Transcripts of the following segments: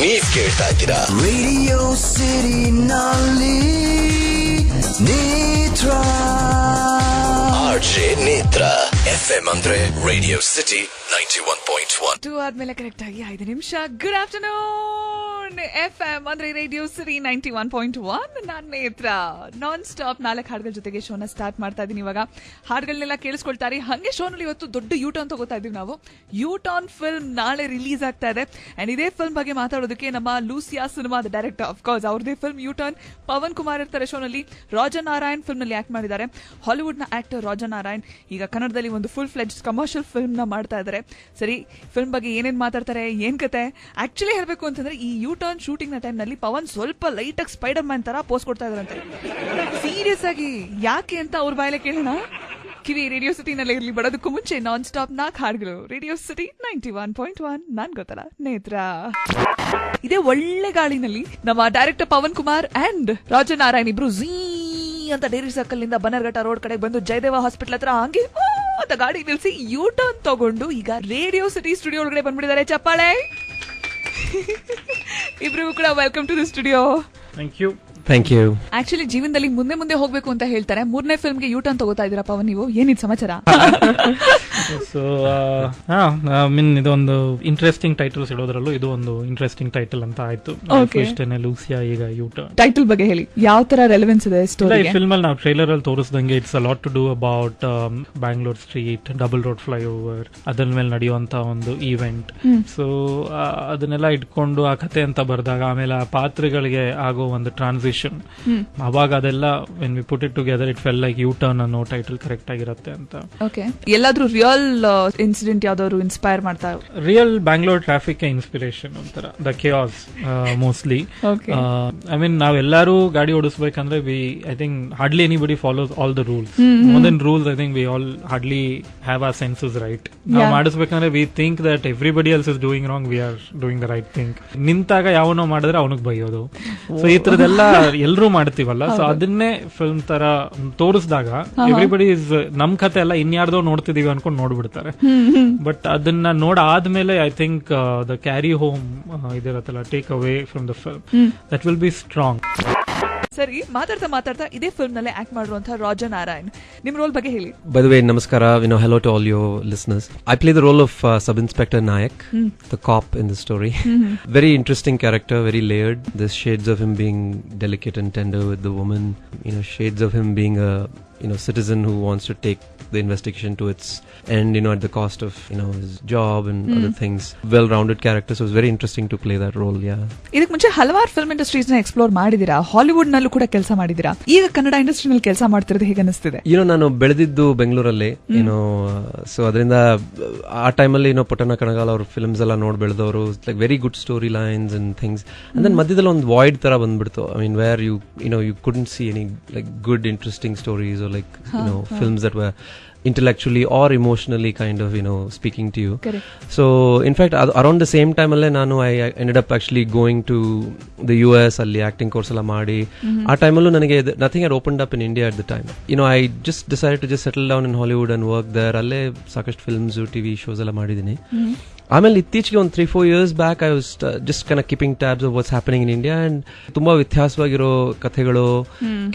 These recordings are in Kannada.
ನೀವ್ ಕೇಳ್ತಾ ಇದ್ದೀರಾ ರೇಡಿಯೋ ಸಿಟಿ ನಲ್ಲಿ ನೇತ್ರ ಆರ್ಜೆ ನೇತ್ರ FM ಅಂದ್ರೆ ರೇಡಿಯೋ ಸಿಟಿ 91.1 2 ಆದ್ಮೇಲೆ ಕರೆಕ್ಟ್ ಆಗಿ 5 ನಿಮಿಷ. Good afternoon. FM ಅಂದ್ರೆ ರೇಡಿಯೋ ಸಿಟಿ 91.1. ನಾನ್ ನೇತ್ರ. ನಾನ್ ಸ್ಟಾಪ್ 4 ಹಾಡುಗಳ ಜೊತೆಗೆ ಶೋನ ಸ್ಟಾರ್ಟ್ ಮಾಡ್ತಾ ಇದೀನಿ. ಇವಾಗ ಹಾಡುಗಳನ್ನೆಲ್ಲ ಕೇಳಿಸ್ಕೊಳ್ತಾರೆ. ಹಂಗೆ ಶೋನಲ್ಲಿ ಇವತ್ತು ದೊಡ್ಡ ಯೂಟರ್ನ್ ತಗೋತಾ ಇದೀವಿ ನಾವು. ಯೂಟರ್ನ್ ಫಿಲ್ಮ್ ನಾಳೆ ರಿಲೀಸ್ ಆಗ್ತಾ ಇದೆ. ಅಂಡ್ ಇದೇ ಫಿಲ್ಮ್ ಬಗ್ಗೆ ಮಾತಾಡೋದಕ್ಕೆ ನಮ್ಮ ಲೂಸಿಯಾ ಸಿನಿಮಾದ ಡೈರೆಕ್ಟರ್, ಆಫ್ ಕೋರ್ಸ್ ಅವ್ರದೇ ಫಿಲ್ಮ್ ಯೂಟರ್ನ್, ಪವನ್ ಕುಮಾರ್ ಇರ್ತಾರೆ ಶೋನಲ್ಲಿ. ರಾಜನ್ ನಾರಾಯಣ್ ಫಿಲ್ಮ್ ನಲ್ಲಿ ಆಕ್ಟ್ ಮಾಡಿದ್ದಾರೆ. ಹಾಲಿವುಡ್ ನ ಆಕ್ಟರ್ ರಾಜನ್ ನಾರಾಯಣ್ ಈಗ ಕನ್ನಡದಲ್ಲಿ ಒಂದು ಫುಲ್ ಫ್ಲೆಡ್ಜ್ ಕಮರ್ಷಿಯಲ್ ಫಿಲ್ಮ್ ನ ಮಾಡ್ತಾ ಇದ್ದಾರೆ. ಸರಿ, ಫಿಲ್ಮ್ ಬಗ್ಗೆ ಏನೇನ್ ಮಾತಾಡ್ತಾರೆ, ಏನ್ ಕತೆ? ಆಕ್ಚುಲಿ ಹೇಳ್ಬೇಕು ಅಂತಂದ್ರೆ ಈ ಯೂಟರ್ನ್ ಶೂಟಿಂಗ್ ನ ಟೈಮ್ ನಲ್ಲಿ ಪವನ್ ಸ್ವಲ್ಪ ಲೈಟ್ ಆಗಿ ಸ್ಪೈಡರ್ ಮ್ಯಾನ್ ತರ ಪೋಸ್ ಕೊಡ್ತಾ ಇದಾರಂತೆ. ಸೀರಿಯಸ್ ಆಗಿ ಯಾಕೆ ಅಂತ ಅವ್ರ ಬಾಯಲ್ಲೇ ಕೇಳೋಣ. ಕಿವಿ ರೇಡಿಯೋ ಸಿಟಿ ನಲ್ಲಿ ಇರ್ಲಿ. ಬಡೋದಕ್ಕೂ ಮುಂಚೆ ನಾನ್ ಸ್ಟಾಪ್ 4 ಹಾಡುಗಳು. Radio city 91.1. ನಾನ್ ಗೊತ್ತಲ್ಲ ನೇತ್ರ. ಇದೇ ಒಳ್ಳೆ ಗಾಳಿನಲ್ಲಿ ನಮ್ಮ ಡೈರೆಕ್ಟರ್ ಪವನ್ ಕುಮಾರ್ ಅಂಡ್ ರಾಜನ್ ನಾರಾಯಣ್ ಇಬ್ರು ಝೀ ಅಂತ ಡೈರಿ ಸರ್ಕಲ್ ನಿಂದ ಬನ್ನರ್ಘಟ್ಟ ರೋಡ್ ಕಡೆ ಬಂದು ಜಯದೇವ ಹಾಸ್ಪಿಟಲ್ ಹತ್ರ ಹಂಗೆ ಅಂತ ಗಾಡಿ ನಿಲ್ಸಿ ಯೂಟರ್ನ್ ತಗೊಂಡು ಈಗ ರೇಡಿಯೋ ಸಿಟಿ ಸ್ಟುಡಿಯೋ ಒಳಗಡೆ ಬಂದ್ಬಿಟ್ಟಿದ್ದಾರೆ. ಚಪ್ಪಾಳೆ. ಇಬ್ರಿಗೂ ಕೂಡ welcome to the studio. Thank you. Actually ಜೀವನದಲ್ಲಿ ಮುಂದೆ ಹೋಗ್ಬೇಕು ಅಂತ ಹೇಳ್ತಾರೆ. 3ನೇ ಫಿಲ್ಮ್ಗೆ ಯೂಟರ್ನ್ ತಗೋತಾ ಇದ್ದೀರಾ ಪವನ್ ನೀವು? ಏನಿದ್ ಸಮಾಚಾರ? ಸೊ ಮೀನ್ ಇದೊಂದು ಇಂಟ್ರೆಸ್ಟಿಂಗ್ ಟೈಟಲ್ಸ್ ಇಡೋದ್ರಲ್ಲೂ ಇದು ಒಂದು ಇಂಟ್ರೆಸ್ಟಿಂಗ್ ಟೈಟಲ್ ಅಂತ ಆಯ್ತು. ಇಷ್ಟೇನೆ ಲೂಸಿಯಾ ಈಗ ಯೂಟರ್ನ್. ಟೈಟಲ್ ಬಗ್ಗೆ ಹೇಳಿ, ಯಾವ ತರ ರೆಲೆವೆನ್ಸ್ ಇದೆ ಸ್ಟೋರಿ? ಈ ಫಿಲ್ಮ್ ಅಲ್ಲಿ ನಾವು ಟ್ರೈಲರ್ ಅಲ್ಲಿ ತೋರಿಸ್ದಂಗೆ it's a lot to do about Bangalore street, double road flyover, ಅದರ ಮೇಲೆ ನಡೆಯುವಂತ ಒಂದು ಈವೆಂಟ್. ಸೊ ಅದನ್ನೆಲ್ಲ ಇಟ್ಕೊಂಡು ಆ ಕತೆ ಅಂತ ಬರ್ದಾಗ ಆಮೇಲೆ ಆ ಪಾತ್ರಗಳಿಗೆ ಆಗೋ ಒಂದು ಟ್ರಾನ್ಸಿಷನ್, ಅವಾಗ ಅದೆಲ್ಲ when we put it together it fell like U turn ಅನ್ನೋ ಟೈಟಲ್ ಕರೆಕ್ಟ್ ಆಗಿರುತ್ತೆ ಅಂತ. ಓಕೆ, ಎಲ್ಲಾದ್ರೂ ರಿಯಲ್ ಇನ್ಸಿಡೆಂಟ್ ಯಾವ್ದಾದ್ರು ಇನ್ಸ್ಪೈರ್ ಮಾಡ್ತಾ? ರಿಯಲ್ ಬ್ಯಾಂಗ್ಳೂರ್ ಟ್ರಾಫಿಕ್ ಇನ್ಸ್ಪಿರೇಷನ್ ಒಂಥರ the chaos mostly. I mean ನಾವೆಲ್ಲರೂ ಗಾಡಿ ಓಡಿಸ್ಬೇಕಂದ್ರೆ I think hardly anybody follows all the rules. More than rules I think we all hardly have our senses right. ನಾವು ಮಾಡಿಸ್ಬೇಕಂದ್ರೆ we think that everybody else is doing wrong, we are doing the right thing. ನಿಂತಾಗ ಯಾವನೋ ಮಾಡಿದ್ರೆ ಅವನಿಗೆ ಬೈಯೋದು. ಸೊ ಈ ತರದೆಲ್ಲ ಎಲ್ಲರೂ ಮಾಡ್ತೀವಲ್ಲ. ಸೊ ಅದನ್ನೇ ಫಿಲ್ಮ್ ತರ ತೋರಿಸಿದಾಗ ಎವ್ರಿಬಡಿ ಇಸ್ ನಮ್ ಕತೆ ಎಲ್ಲ ಇನ್ಯಾರ್ದೋ ನೋಡ್ತಿದೀವಿ ಅನ್ಕೊಂಡು ನೋಡ್ಬಿಡ್ತಾರೆ. ಬಟ್ ಅದನ್ನ ನೋಡಾದ್ಮೇಲೆ I think the carry home ಇದಿರತ್ತಲ್ಲ, take away from the film, that will be strong. ಸರಿ, ಮಾತಾಡ್ತಾ ಇದೇ ಫಿಲ್ಮ್ ನಲ್ಲಿ ಆಕ್ಟ್ ಮಾಡಿರುವಂತಹ ರಾಜನ್ ನಾರಾಯಣ್, ನಿಮ್ ರೋಲ್ ಬಗ್ಗೆ ಹೇಳಿ. By the way, namaskara, hello to all your listeners. I play the role of Sub-Inspector Nayak, the cop in the story. Very interesting character, very layered. There's shades of him being delicate and tender with the woman, shades of him being a citizen who wants to take the investigation to its end, at the cost of his job and other things. Well-rounded character, so it's very interesting to play that role. Yeah. ಇದಕ್ಕೆ ಮುಂಚೆ ಹಲವಾರು ಫಿಲ್ಮ್ ಇಂಡಸ್ಟ್ರೀಸ್ ನ ಎಕ್ಸ್ಪ್ಲೋರ್ ಮಾಡಿದಿರಾ, ಹಾಲಿವುಡ್ ನಲ್ಲೂ ಕೂಡ ಕೆಲಸ ಮಾಡಿದಿರಾ. ಈಗ ಕನ್ನಡ ಇಂಡಸ್ಟ್ರಿ ನಲ್ಲಿ ಕೆಲಸ ಮಾಡ್ತಿರೋದು ಹೇಗೆ ಅನಿಸ್ತಿದೆ? ನಾನು ಬೆಳೆದಿದ್ದು ಬೆಂಗಳೂರಲ್ಲಿ, ಸೊ ಅದರಿಂದ ಆ ಟೈಮಲ್ಲಿ ಪುಟ್ಟಣ್ಣ ಕಣಗಾಲ್ ಅವ್ರ ಫಿಲ್ಮ್ಸ್ ಎಲ್ಲ ನೋಡಿ ಬೆಳೆದವರು, like very good story lines and things. And then ಮಧ್ಯದಲ್ಲಿ ಒಂದು ವಾಯ್ಡ್ ತರ ಬಂದ್ಬಿಡ್ತು. I mean where you couldn't see any like good interesting stories or like films that were intellectually or emotionally kind of speaking to you. Correct. So in fact around the same time alle I ended up actually going to the US alli acting course alla maadi. Aa time allu nanage nothing had opened up in India at the time. I just decided to just settle down in Hollywood and work there. Alle sakashtu films TV shows alla madidini. ಆಮೇಲೆ ಇತ್ತೀಚೆಗೆ ಒಂದು 3-4 years back I was just kind of keeping tabs of what's happening in India. And ತುಂಬಾ ವ್ಯತ್ಯಾಸವಾಗಿರೋ ಕಥೆಗಳು,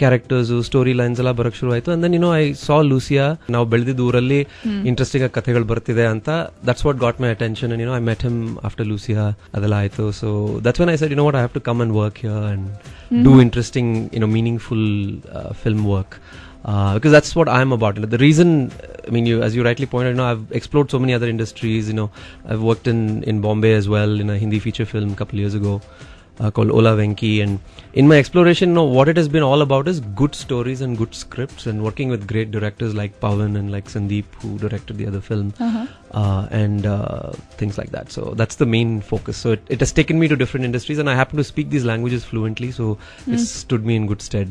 ಕ್ಯಾರೆಕ್ಟರ್ಸ್, ಸ್ಟೋರಿ ಲೈನ್ಸ್ ಎಲ್ಲ ಬರಕ್ ಶುರು ಆಯ್ತು. And then I saw Lucia, ನಾವು ಬೆಳೆದಿದ್ದ ಊರಲ್ಲಿ ಇಂಟ್ರೆಸ್ಟಿಂಗ್ ಆಗಿ ಕಥೆಗಳು ಬರ್ತಿದೆ ಅಂತ. That's what got my attention. And I met him after Lucia. ಅದೆಲ್ಲ ಆಯ್ತು. So that's when I said what I have to come and work here and do interesting meaningful film work. Because that's what I'm about. The reason, I mean, as you rightly pointed, I've explored so many other industries. I've worked in Bombay as well in a Hindi feature film a couple years ago called Ola Venki. And in my exploration, what it has been all about is good stories and good scripts, and working with great directors like Pawan and like Sandeep, who directed the other film, and things like that. So that's the main focus. So it has taken me to different industries, and I happen to speak these languages fluently, so it stood me in good stead.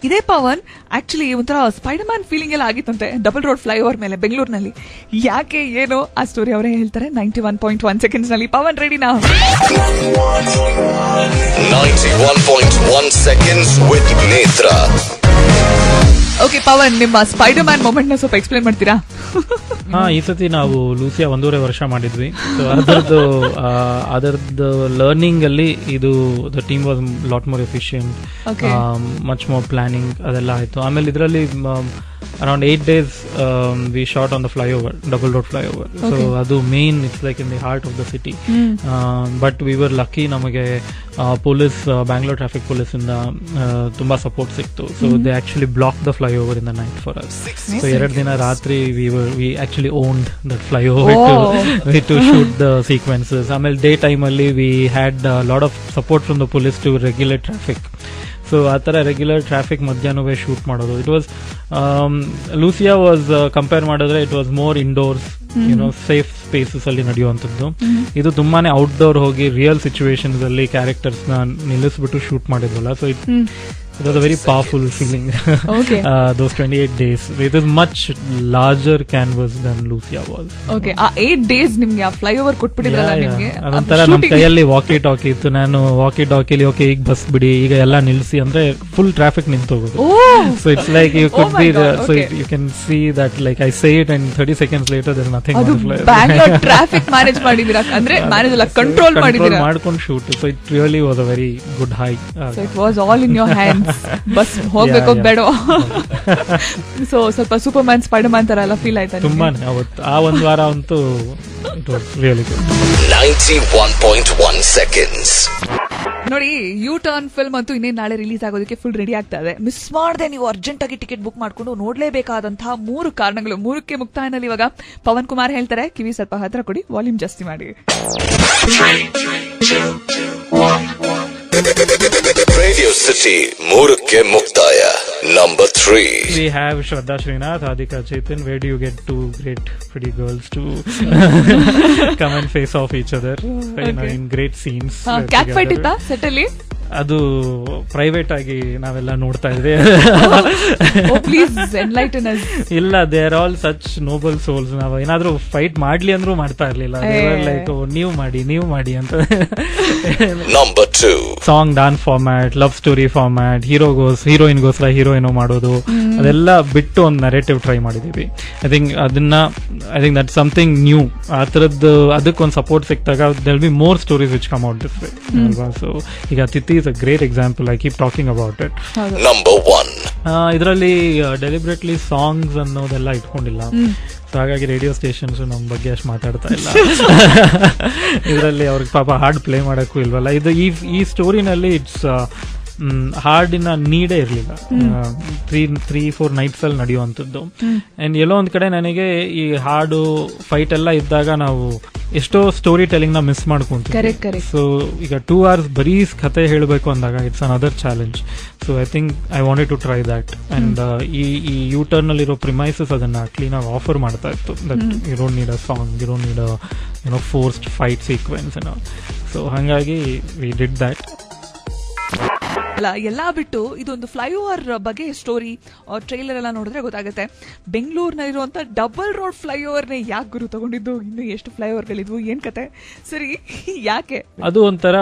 ಇದೇ ಪವನ್ ಆಕ್ಚುಲಿ ಒಂಥರ ಸ್ಪೈಡರ್ ಮ್ಯಾನ್ ಫೀಲಿಂಗ್ ಎಲ್ಲ ಆಗಿತ್ತಂತೆ ಡಬಲ್ ರೋಡ್ ಫ್ಲೈಓವರ್ ಮೇಲೆ ಬೆಂಗಳೂರಿನಲ್ಲಿ. ಯಾಕೆ ಏನೋ ಆ ಸ್ಟೋರಿ ಅವರೇ ಹೇಳ್ತಾರೆ 91.1 ಸೆಕೆಂಡ್ಸ್ ನಲ್ಲಿ. ಪವನ್ ರೆಡಿನಾ? 91.1 seconds with Netra. Okay Pavan, ನಿಮ್ಮ ಸ್ಪೈಡರ್ ಮ್ಯಾನ್ ಮೊಮೆಂಟ್ ನ ಸ್ವಲ್ಪ ಎಕ್ಸ್ಪ್ಲೇನ್ ಮಾಡ್ತೀರಾ? ಈ ಸತಿ ನಾವು ಲೂಸಿಯಾ 1.5 ವರ್ಷ ಮಾಡಿದ್ವಿ. ಸೊ ಅದರದ್ದು ಲರ್ನಿಂಗ್ ಅಲ್ಲಿ ಇದು the team was lot more efficient, much more planning ಅದೆಲ್ಲ ಆಯ್ತು. ಆಮೇಲೆ ಇದರಲ್ಲಿ around 8 days we shot on the flyover, double road flyover. So adu main, it's like in the heart of the city. But we were lucky, namage police, Bangalore traffic police inda tumba support siktu. So they actually blocked the flyover in the night for us. So 2 dina ratri we actually owned that flyover to shoot the sequences. Amel day time alli we had a lot of support from the police to regulate traffic. So ಆ ಥರ ರೆಗ್ಯುಲರ್ ಟ್ರಾಫಿಕ್ ಮಧ್ಯಾಹ್ನವೇ ಶೂಟ್ ಮಾಡೋದು. It was Lucia was compare ಮಾಡಿದ್ರೆ it was more indoors, safe spaces ಅಲ್ಲಿ ನಡೆಯುವಂಥದ್ದು. ಇದು ತುಂಬಾನೇ ಔಟ್ಡೋರ್ ಹೋಗಿ ರಿಯಲ್ ಸಿಚುವೇಶನ್ಸ್ ಅಲ್ಲಿ ಕ್ಯಾರೆಕ್ಟರ್ಸ್ ನ ನಿಲ್ಲಿಸ್ಬಿಟ್ಟು ಶೂಟ್ ಮಾಡಿದ್ವಲ್ಲ. So it was a very powerful feeling. Those 28 days, it is much larger canvas than Lucia was. Okay, 8 days ನಿಮ್ಗೆ ಆ ಫ್ಲೈಓವರ್ ಕೊಟ್ಬಿಟ್ಟಿದ್ರಲ್ಲ ನಿಮ್ಗೆ. ಅದೊಂತರ ನಮ್ಮ ಕೈಯಲ್ಲಿ ವಾಕಿ ಟಾಕಿ ಇತ್ತು. ನಾನು ವಾಕಿ ಟಾಕಿಲಿ ಓಕೆ ಈಗ ಬಸ್ ಬಿಡಿ, ಈಗ ಎಲ್ಲ ನಿಲ್ಲಿಸಿ ಅಂದ್ರೆ ಫುಲ್ ಟ್ರಾಫಿಕ್ ನಿಂತೋಗೋದು. So it's like you could be, so you can see that like I say it and 30 seconds later there is nothing on the flyover. Bangalore traffic manage ಮಾಡಿದಿರಾ ಅಂದ್ರೆ ಮ್ಯಾನೇಜ್ ಅಲ್ಲ ಕಂಟ್ರೋಲ್ ಮಾಡಿದಿರಾ, ಮಾಡ್ಕೊಂಡು shoot. So it really was a very good high. So it was all in your hands. Bus ಹೋಗ್ಬೇಕು ಬೇಡ. ಸೊ ಸ್ವಲ್ಪ ಸೂಪರ್ ಮ್ಯಾನ್, ಸ್ಪೈಡರ್ ಮ್ಯಾನ್ ತರ ಎಲ್ಲ ಫೀಲ್ ಆಯ್ತಾ ತುಂಬಾನೇ ಅವತ್ತು? ಆ ಒಂದು ವಾರ ಅಂತೂ it was really good. 91.1 seconds. ನೋಡಿ, ಯು ಟರ್ನ್ ಫಿಲ್ಮ್ ಅಂತೂ ಇನ್ನೇನು ನಾಳೆ ರಿಲೀಸ್ ಆಗೋದಕ್ಕೆ ಫುಲ್ ರೆಡಿ ಆಗ್ತಾ ಇದೆ. ಮಿಸ್ ಮಾಡದೆ ನೀವು ಅರ್ಜೆಂಟ್ ಆಗಿ ಟಿಕೆಟ್ ಬುಕ್ ಮಾಡ್ಕೊಂಡು ನೋಡ್ಲೇಬೇಕಾದಂತಹ 3 ಕಾರಣಗಳು. 3ಕ್ಕೆ ಮುಕ್ತಾಯನಲ್ಲಿ ಇವಾಗ ಪವನ್ ಕುಮಾರ್ ಹೇಳ್ತಾರೆ. ಕಿವಿ ಸ್ವಲ್ಪ ಹತ್ರ ಕೊಡಿ, ವಾಲ್ಯೂಮ್ ಜಾಸ್ತಿ ಮಾಡಿ. Radio City 3ಕ್ಕೆ ಮುಕ್ತಾಯ. Number 3. We have Shraddha Srinath, Adhika Chetan. Where do you get 2 great pretty girls to come and face off each other in great scenes? Cat fight ಇತ್ತಾ ಸೆಟ್ ಅಲ್ಲಿ? ಅದು ಪ್ರೈವೇಟ್ ಆಗಿ ನಾವೆಲ್ಲ ನೋಡ್ತಾ ಇದ್ವಿ. ಇಲ್ಲ, they are all such noble souls. ನಾವು ಏನಾದ್ರೂ ಫೈಟ್ ಮಾಡ್ಲಿ ಅಂದ್ರೂ ಮಾಡ್ತಾ ಇರ್ಲಿಲ್ಲ. ಲೈಕ್ ನೀವು ಮಾಡಿ ಅಂತ. Number 2. Song dance format, love story format, ಹೀರೋಯಿನ್ಗೋಸ್ಕರ ಹೀರೋಯಿನ್ ಮಾಡೋದು, ಅದೆಲ್ಲ ಬಿಟ್ಟು ಒಂದು ನರೇಟಿವ್ ಟ್ರೈ ಮಾಡಿದೀವಿ. I think that something new. ಆ ತರದ್ದು ಅದಕ್ಕೊಂದು ಸಪೋರ್ಟ್ ಸಿಕ್ತಾಗ there be more stories which come out this way ಅಲ್ವಾ. ಸೊ ಈಗ Thithi is a great example. I keep talking about it. Number 1. ಇದರಲ್ಲಿ ಡೆಲಿಬ್ರೇಟ್ಲಿ ಸಾಂಗ್ಸ್ ಅನ್ನೋದೆಲ್ಲ ಇಟ್ಕೊಂಡಿಲ್ಲ. ಸೊ ಹಾಗಾಗಿ ರೇಡಿಯೋ ಸ್ಟೇಷನ್ಸ್ ನಮ್ಮ ಬಗ್ಗೆ ಅಷ್ಟು ಮಾತಾಡ್ತಾ ಇಲ್ಲ. ಇದರಲ್ಲಿ ಅವ್ರಿಗೆ ಪಾಪ ಹಾಡ್ ಪ್ಲೇ ಮಾಡೋಕ್ಕೂ ಇಲ್ವಲ್ಲ. ಇದು ಈ ಸ್ಟೋರಿನಲ್ಲಿ ಇಟ್ಸ್ ಹಾಡಿನ ನೀಡೇ ಇರಲಿಲ್ಲ. 3-4 nights ಅಲ್ಲಿ ನಡೆಯುವಂಥದ್ದು. ಅಂಡ್ ಎಲ್ಲೋ ಒಂದ್ ಕಡೆ ನನಗೆ ಈ ಹಾಡು ಫೈಟ್ ಎಲ್ಲ ಇದ್ದಾಗ ನಾವು ಎಷ್ಟೋ ಸ್ಟೋರಿ ಟೆಲಿಂಗ್ ನ ಮಿಸ್ ಮಾಡ್ಕೊಂತೀವಿ. ಸೊ ಈಗ 2 hours ಬರೀ ಕತೆ ಹೇಳಬೇಕು ಅಂದಾಗ it's another challenge. So I think I wanted to try that. And ಈ ಯು ಟರ್ನ್ ಅಲ್ಲಿರೋ ಪ್ರಿಮೈಸಸ್ ಅದನ್ನ ಕ್ಲೀನ್ ಆಗಿ ಆಫರ್ ಮಾಡ್ತಾ ಇತ್ತು. That you don't need a song, you don't need a forced fight sequence. So ಹಾಗಾಗಿ ವಿ ಡಿಡ್ ದಟ್. ಎಲ್ಲಾ ಬಿಟ್ಟು ಇದೊಂದು ಫ್ಲೈಓವರ್ ಬಗ್ಗೆ ಸ್ಟೋರಿ ಟ್ರೈಲರ್ ಎಲ್ಲ ನೋಡಿದ್ರೆ ಗೊತ್ತಾಗುತ್ತೆ. ಬೆಂಗಳೂರಿನಲ್ಲಿರುವಂತ ಡಬಲ್ ರೋಡ್ ಫ್ಲೈಓವರ್ನೇ ಯಾಕೆ ಗುರು ತಗೊಂಡಿದ್ದು? ಇನ್ನು ಎಷ್ಟು ಫ್ಲೈಓವರ್ಗಳಿದ್ವು, ಏನ್ ಕತೆ? ಸರಿ, ಯಾಕೆ? ಅದು ಒಂಥರ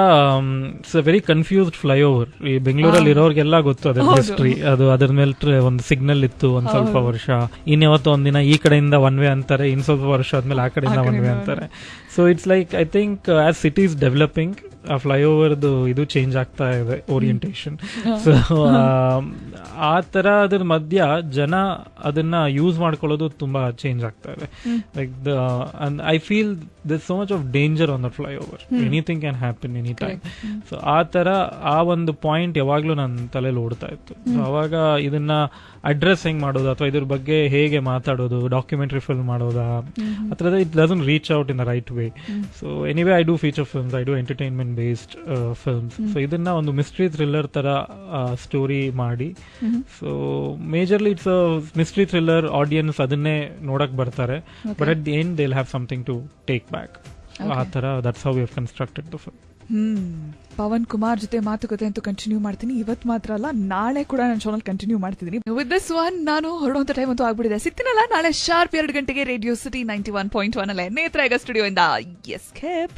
ವೆರಿ ಕನ್ಫ್ಯೂಸ್ಡ್ ಫ್ಲೈಓವರ್. ಈ ಬೆಂಗಳೂರಲ್ಲಿ ಇರೋರ್ಗೆಲ್ಲ ಗೊತ್ತು ಅದ್ರ ಹಿಸ್ಟ್ರಿ. ಅದು ಅದ್ರ ಮೇಲೆ ಒಂದು ಸಿಗ್ನಲ್ ಇತ್ತು ಒಂದ್ ಸ್ವಲ್ಪ ವರ್ಷ. ಇನ್ಯಾವತ್ತು ಒಂದಿನ ಈ ಕಡೆಯಿಂದ ಒನ್ ವೇ ಅಂತಾರೆ, ಇನ್ ಸ್ವಲ್ಪ ವರ್ಷ ಆದ್ಮೇಲೆ ಆ ಕಡೆಯಿಂದ ಒನ್ ವೇ ಅಂತಾರೆ. So it's like I think as cities developing ಆ ಫ್ಲೈಓವರ್ದು ಇದು ಚೇಂಜ್ ಆಗ್ತಾ ಇದೆ ಓರಿಯಂಟೇಷನ್. ಸೊ ಆ ತರ ಅದ್ರ ಮಧ್ಯ ಜನ ಅದನ್ನ ಯೂಸ್ ಮಾಡ್ಕೊಳ್ಳೋದು ತುಂಬಾ ಚೇಂಜ್ ಆಗ್ತಾ ಇದೆ. Like I feel there's so much of danger on the flyover. Anything can happen anytime. So ಆ ತರ ಆ ಒಂದು ಪಾಯಿಂಟ್ ಯಾವಾಗ್ಲೂ ನನ್ನ ತಲೆಯಲ್ಲಿ ಓಡ್ತಾ ಇತ್ತು. ಸೊ ಅವಾಗ ಇದನ್ನ ಅಡ್ರೆಸ್ ಹೆಂಗ್ ಮಾಡೋದು ಅಥವಾ ಇದ್ರ ಬಗ್ಗೆ ಹೇಗೆ ಮಾತಾಡೋದು, ಡಾಕ್ಯುಮೆಂಟರಿ ಫಿಲ್ಮ್ ಮಾಡೋದಾ ಅಥವಾ it doesn't reach out in the right way. So anyway I do feature films, I do entertainment based films. So ಇದನ್ನ ಒಂದು ಮಿಸ್ಟ್ರಿ ಥ್ರಿಲ್ಲರ್ ತರ ಸ್ಟೋರಿ ಮಾಡಿ, so majorly it's a mystery thriller. Audience ಅದನ್ನೇ ನೋಡಕ್ ಬರ್ತಾರೆ, but at the end they will have something to take back. ಆ ತರ that's how we have constructed the film. Pavan Kumar ಜೊತೆ ಮಾತುಕತೆ ಅಂತೂ ಕಂಟಿನ್ಯೂ ಮಾಡ್ತೀನಿ. ಇವತ್ತು ಮಾತ್ರ ಅಲ್ಲ, ನಾಳೆ ಕೂಡ ನನ್ನ ಶೋನಲ್ಲಿ ಕಂಟಿನ್ಯೂ ಮಾಡ್ತಿದ್ದೀನಿ. ವಿತ್ ದಿಸ್ ಒನ್ ನಾನು ಹೊರಡುವಂತ ಟೈಮ್ ಅಂತೂ ಆಗ್ಬಿಟ್ಟಿದೆ. ಸಿಗ್ತೀನಲ್ಲ ನಾಳೆ ಶಾರ್ಪ್ 2 ಗಂಟೆಗೆ ರೇಡಿಯೋ ಸಿಟಿ 91.1 ಅಲ್ಲೇ ನೇತ್ರ ಈಗ ಸ್ಟುಡಿಯೋ ಇಂದ. ಎಸ್ಕೇಪ್.